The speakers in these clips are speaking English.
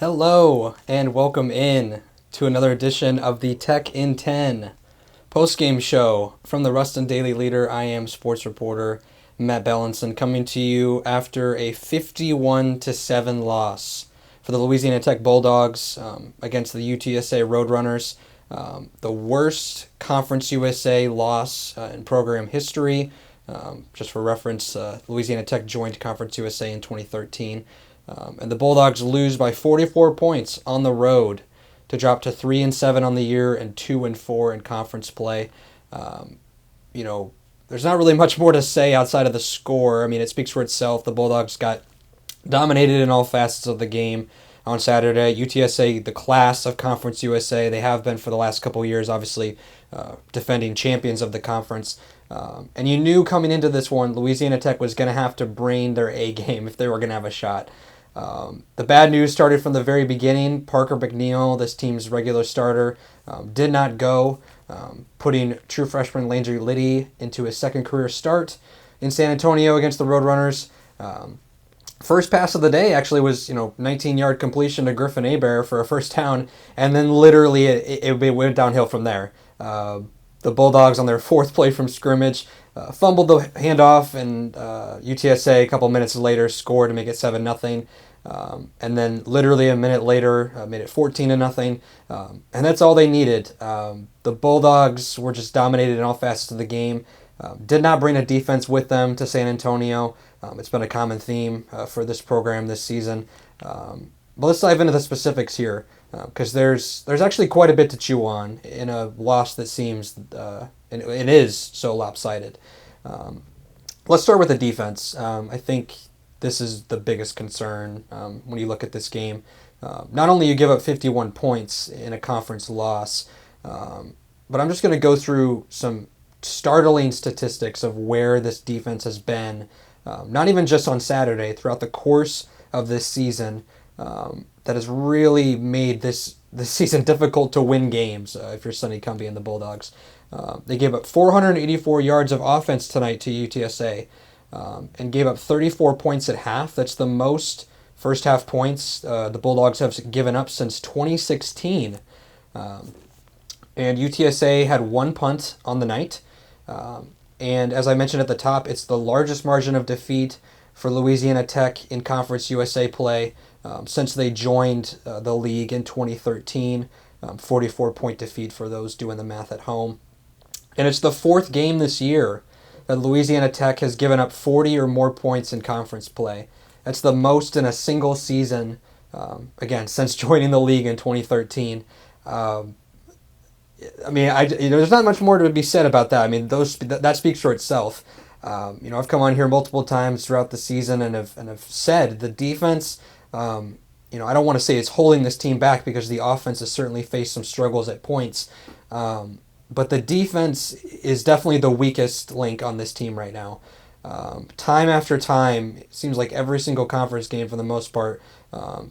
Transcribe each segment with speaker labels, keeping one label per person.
Speaker 1: Hello, and welcome in to another edition of the Tech in 10 post-game show from the Ruston Daily Leader. I am sports reporter Matt Belinson, coming to you after a 51-7 loss for the Louisiana Tech Bulldogs against the UTSA Roadrunners. The worst Conference USA loss in program history. Just for reference, Louisiana Tech joined Conference USA in 2013. And the Bulldogs lose by 44 points on the road to drop to 3-7 on the year and 2-4 in conference play. There's not really much more to say outside of the score. I mean, it speaks for itself. The Bulldogs got dominated in all facets of the game on Saturday. UTSA, the class of Conference USA, they have been for the last couple of years, obviously defending champions of the conference. And you knew coming into this one, Louisiana Tech was going to have to bring their A game if they were going to have a shot. The bad news started from the very beginning. Parker McNeil, this team's regular starter, did not go, putting true freshman Landry Liddy into his second career start in San Antonio against the Roadrunners. First pass of the day actually was 19-yard completion to Griffin Hebert for a first down, and then literally it went downhill from there. The Bulldogs on their fourth play from scrimmage fumbled the handoff, and UTSA a couple minutes later scored to make it 7-0. And then literally a minute later made it 14-0. And that's all they needed. The Bulldogs were just dominated in all facets of the game. Did not bring a defense with them to San Antonio. It's been a common theme for this program this season. But let's dive into the specifics here, because there's actually quite a bit to chew on in a loss that seems, and it is so lopsided. Let's start with the defense. I think this is the biggest concern when you look at this game. Not only you give up 51 points in a conference loss, but I'm just going to go through some startling statistics of where this defense has been, not even just on Saturday, throughout the course of this season, that has really made this season difficult to win games if you're Sonny Cumbie and the Bulldogs. They gave up 484 yards of offense tonight to UTSA and gave up 34 points at half. That's the most first half points the Bulldogs have given up since 2016. And UTSA had one punt on the night. And as I mentioned at the top, it's the largest margin of defeat for Louisiana Tech in Conference USA play since they joined the league in 2013. 44-point defeat for those doing the math at home. And it's the fourth game this year that Louisiana Tech has given up 40 or more points in conference play. That's the most in a single season, again, since joining the league in 2013. There's not much more to be said about that. I mean, that speaks for itself. I've come on here multiple times throughout the season and have said the defense, I don't want to say it's holding this team back, because the offense has certainly faced some struggles at points. But the defense is definitely the weakest link on this team right now. Time after time, it seems like every single conference game for the most part,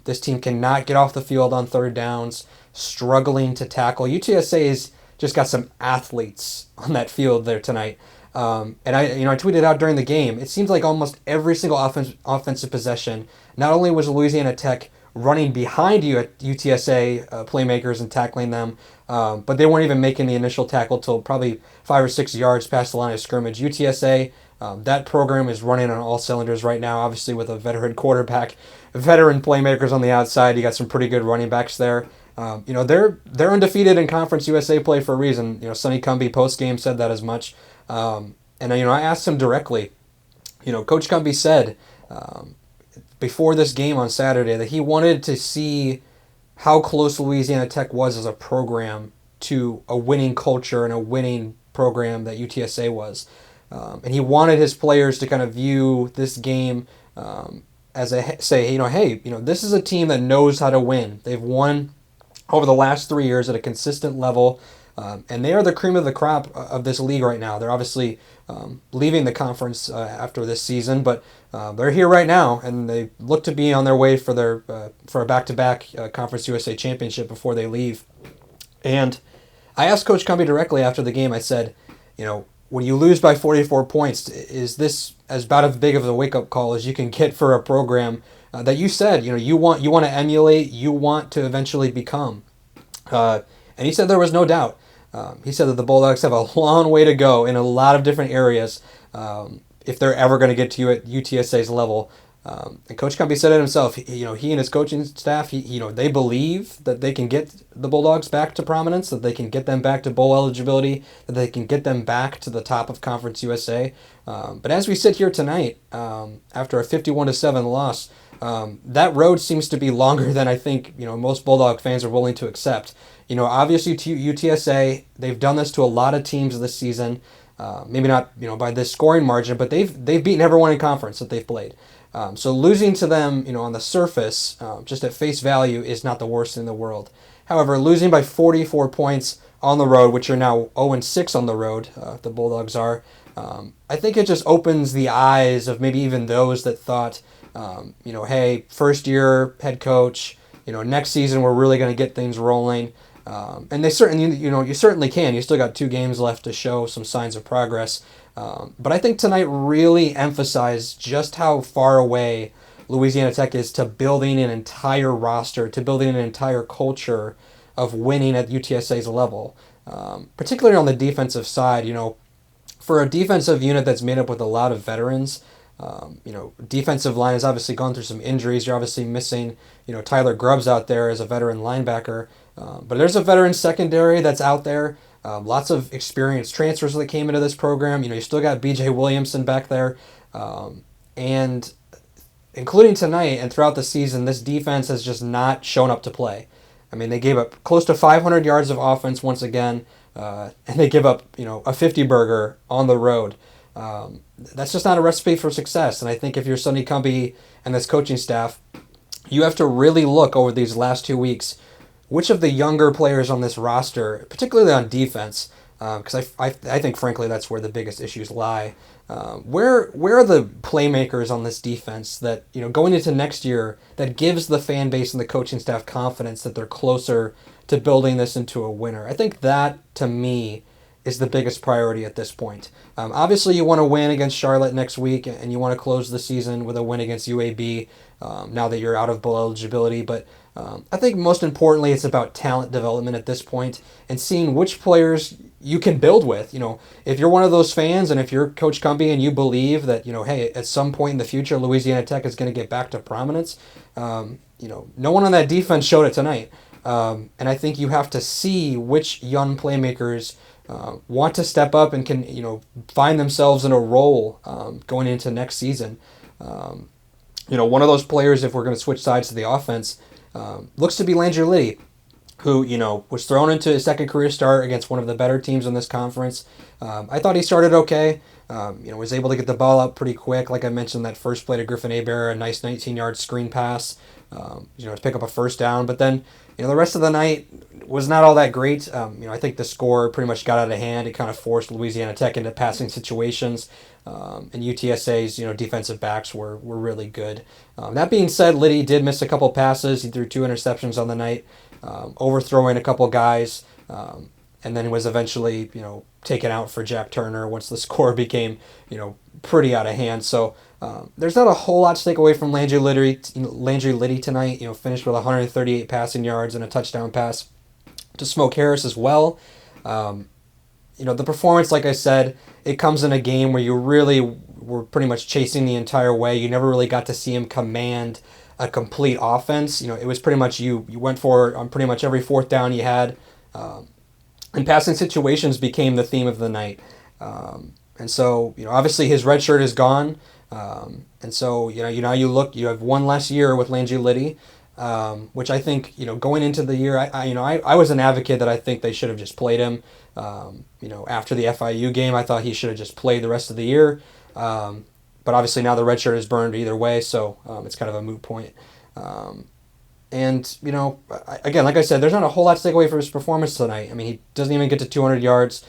Speaker 1: this team cannot get off the field on third downs, struggling to tackle. UTSA's just got some athletes on that field there tonight. And I tweeted out during the game, it seems like almost every single offensive possession, not only was Louisiana Tech running behind you at UTSA playmakers and tackling them, but they weren't even making the initial tackle till probably 5 or 6 yards past the line of scrimmage. UTSA, that program is running on all cylinders right now, obviously with a veteran quarterback, veteran playmakers on the outside. You got some pretty good running backs there. They're undefeated in Conference USA play for a reason. Sonny Cumbie post-game said that as much. I asked him directly. Coach Cumbie said before this game on Saturday that he wanted to see how close Louisiana Tech was as a program to a winning culture and a winning program that UTSA was. And he wanted his players to kind of view this game as this is a team that knows how to win. They've won over the last 3 years at a consistent level, and they are the cream of the crop of this league right now. They're obviously leaving the conference after this season, but they're here right now, and they look to be on their way for a back-to-back Conference USA championship before they leave. And I asked Coach Cumbie directly after the game. I said, when you lose by 44 points, is this as big of a wake-up call as you can get for a program that you said, you want to emulate, you want to eventually become. And he said there was no doubt. He said that the Bulldogs have a long way to go in a lot of different areas if they're ever going to get to you at UTSA's level. And Coach Cumbie said it himself. He and his coaching staff, they believe that they can get the Bulldogs back to prominence, that they can get them back to bowl eligibility, that they can get them back to the top of Conference USA. But as we sit here tonight, after a 51-7 loss, that road seems to be longer than I think most Bulldog fans are willing to accept. Obviously UTSA, they've done this to a lot of teams this season. Maybe not by this scoring margin, but they've beaten everyone in conference that they've played. So losing to them, on the surface, just at face value, is not the worst in the world. However, losing by 44 points on the road, which are now 0-6 on the road, the Bulldogs are, I think it just opens the eyes of maybe even those that thought, hey, first year head coach, next season we're really going to get things rolling. And they certainly, you certainly can. You still got 2 games left to show some signs of progress. But I think tonight really emphasized just how far away Louisiana Tech is to building an entire roster, to building an entire culture of winning at UTSA's level. Particularly on the defensive side, for a defensive unit that's made up with a lot of veterans, defensive line has obviously gone through some injuries. You're obviously missing, Tyler Grubbs out there as a veteran linebacker. But there's a veteran secondary that's out there. Lots of experienced transfers that came into this program. You still got B.J. Williamson back there. And including tonight and throughout the season, this defense has just not shown up to play. I mean, they gave up close to 500 yards of offense once again, and they give up, a 50-burger on the road. That's just not a recipe for success. And I think if you're Sonny Cumbie and this coaching staff, you have to really look over these last 2 weeks which of the younger players on this roster, particularly on defense, because I think, frankly, that's where the biggest issues lie. Where are the playmakers on this defense that, going into next year, that gives the fan base and the coaching staff confidence that they're closer to building this into a winner? I think that, to me, is the biggest priority at this point. Obviously, you want to win against Charlotte next week, and you want to close the season with a win against UAB now that you're out of bowl eligibility. But I think most importantly, it's about talent development at this point and seeing which players you can build with. If you're one of those fans and if you're Coach Cumbie and you believe that, hey, at some point in the future, Louisiana Tech is going to get back to prominence, no one on that defense showed it tonight. And I think you have to see which young playmakers want to step up and can, find themselves in a role going into next season. One of those players, if we're going to switch sides to the offense, looks to be Landry Liddy, who, was thrown into his second career start against one of the better teams in this conference. I thought he started okay. Was able to get the ball out pretty quick. Like I mentioned, that first play to Griffin Hebert, a nice 19-yard screen pass, to pick up a first down. But then, the rest of the night was not all that great. I think the score pretty much got out of hand. It kind of forced Louisiana Tech into passing situations. And UTSA's, defensive backs were really good. That being said, Liddy did miss a couple passes. He threw 2 interceptions on the night, overthrowing a couple guys, and then was eventually, taken out for Jack Turner once the score became, pretty out of hand. So there's not a whole lot to take away from Landry Liddy tonight. Finished with 138 passing yards and a touchdown pass to Smoke Harris as well. The performance, like I said, it comes in a game where you really were pretty much chasing the entire way. You never really got to see him command a complete offense. It was pretty much you went for it on pretty much every fourth down you had. And passing situations became the theme of the night. And so, obviously his red shirt is gone. And so, now you have one less year with Landry Liddy. Which I think, going into the year, I was an advocate that I think they should have just played him. After the FIU game, I thought he should have just played the rest of the year. But obviously now the red shirt is burned either way, so it's kind of a moot point. And, again, like I said, there's not a whole lot to take away from his performance tonight. I mean, he doesn't even get to 200 yards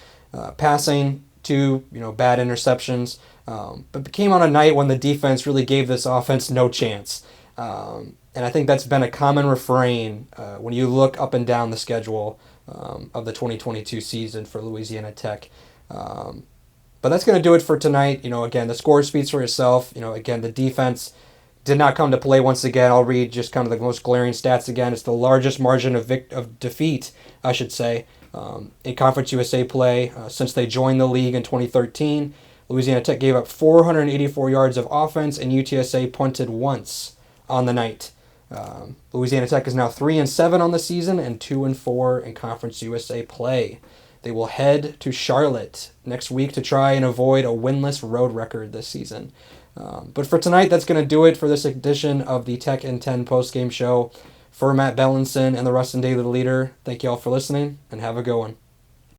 Speaker 1: passing, 2, bad interceptions. But came on a night when the defense really gave this offense no chance. And I think that's been a common refrain when you look up and down the schedule of the 2022 season for Louisiana Tech. But that's going to do it for tonight. Again, the score speaks for itself. Again, the defense did not come to play once again. I'll read just kind of the most glaring stats again. It's the largest margin of defeat, I should say, in Conference USA play since they joined the league in 2013. Louisiana Tech gave up 484 yards of offense, and UTSA punted once on the night. Louisiana Tech is now 3-7 on the season and 2-4 in Conference USA play. They will head to Charlotte next week to try and avoid a winless road record this season. But for tonight, that's going to do it for this edition of the Tech in 10 postgame show. For Matt Belinson and the Ruston Daily Leader, thank you all for listening, and have a good one.